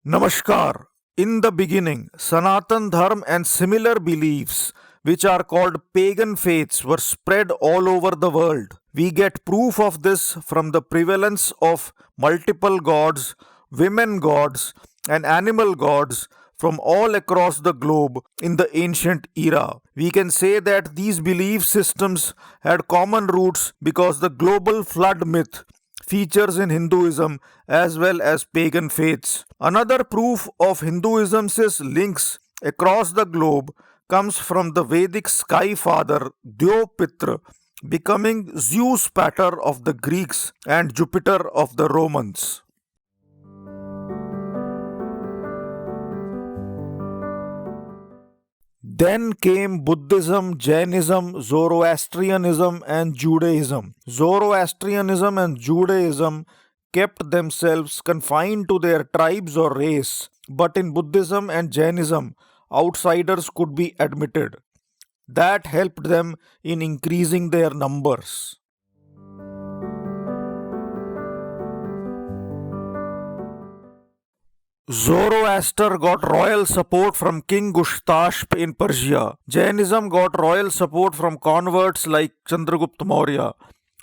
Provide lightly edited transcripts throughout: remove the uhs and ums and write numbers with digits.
Namaskar. In the beginning, Sanatan Dharma and similar beliefs, which are called pagan faiths, were spread all over the world. We get proof of this from the prevalence of multiple gods, women gods, and animal gods from all across the globe in the ancient era. We can say that these belief systems had common roots because the global flood myth features in Hinduism as well as pagan faiths. Another proof of Hinduism's links across the globe comes from the Vedic sky father Deopitra becoming Zeus pater of the Greeks and Jupiter of the Romans. Then came Buddhism, Jainism, Zoroastrianism, and Judaism. Zoroastrianism and Judaism kept themselves confined to their tribes or race, but in Buddhism and Jainism, outsiders could be admitted. That helped them in increasing their numbers. Zoroaster got royal support from King Gushtashp in Persia. Jainism got royal support from converts like Chandragupta Maurya.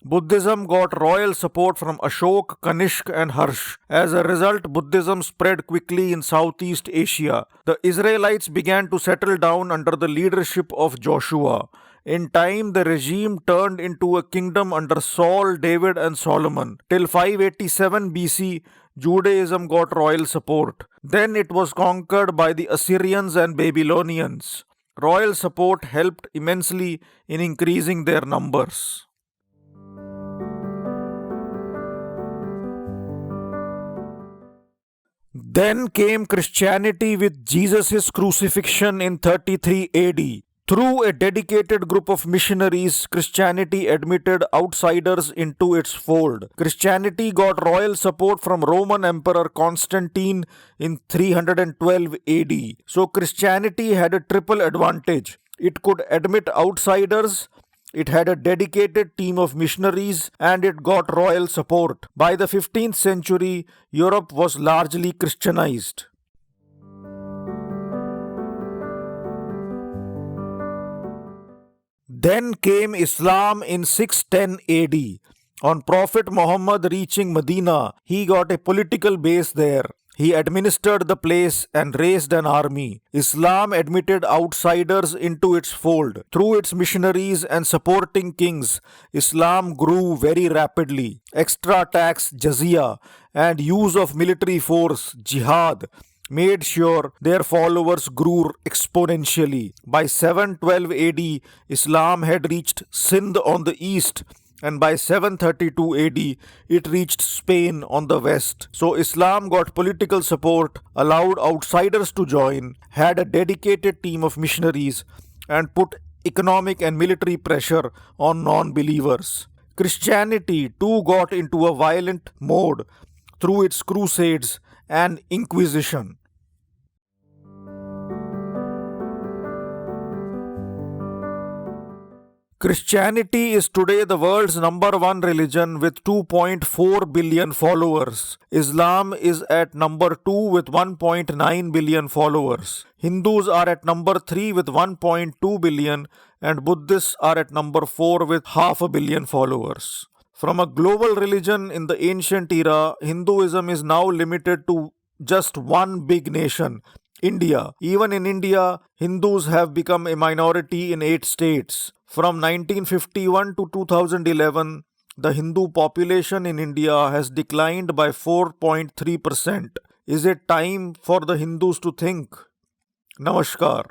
Buddhism got royal support from Ashok, Kanishk, and Harsh. As a result, Buddhism spread quickly in Southeast Asia. The Israelites began to settle down under the leadership of Joshua. In time, the regime turned into a kingdom under Saul, David, and Solomon. Till 587 BC, Judaism got royal support. Then it was conquered by the Assyrians and Babylonians. Royal support helped immensely in increasing their numbers. Then came Christianity with Jesus' crucifixion in 33 AD. Through a dedicated group of missionaries, Christianity admitted outsiders into its fold. Christianity got royal support from Roman Emperor Constantine in 312 AD. So Christianity had a triple advantage. It could admit outsiders, it had a dedicated team of missionaries, and it got royal support. By the 15th century, Europe was largely Christianized. Then came Islam in 610 AD. On Prophet Muhammad reaching Medina, he got a political base there. He administered the place and raised an army. Islam admitted outsiders into its fold. Through its missionaries and supporting kings, Islam grew very rapidly. Extra tax, jizya, and use of military force, jihad, made sure their followers grew exponentially. By 712 AD, Islam had reached Sindh on the east, and by 732 AD, it reached Spain on the west. So Islam got political support, allowed outsiders to join, had a dedicated team of missionaries, and put economic and military pressure on non-believers. Christianity too got into a violent mode through its crusades and Inquisition. Christianity is today the world's number one religion with 2.4 billion followers. Islam is at number 2 with 1.9 billion followers. Hindus are at number 3 with 1.2 billion, and Buddhists are at number 4 with half a billion followers. From a global religion in the ancient era, Hinduism is now limited to just one big nation, India. Even in India, Hindus have become a minority in 8 states. From 1951 to 2011, the Hindu population in India has declined by 4.3%. Is it time for the Hindus to think? Namaskar.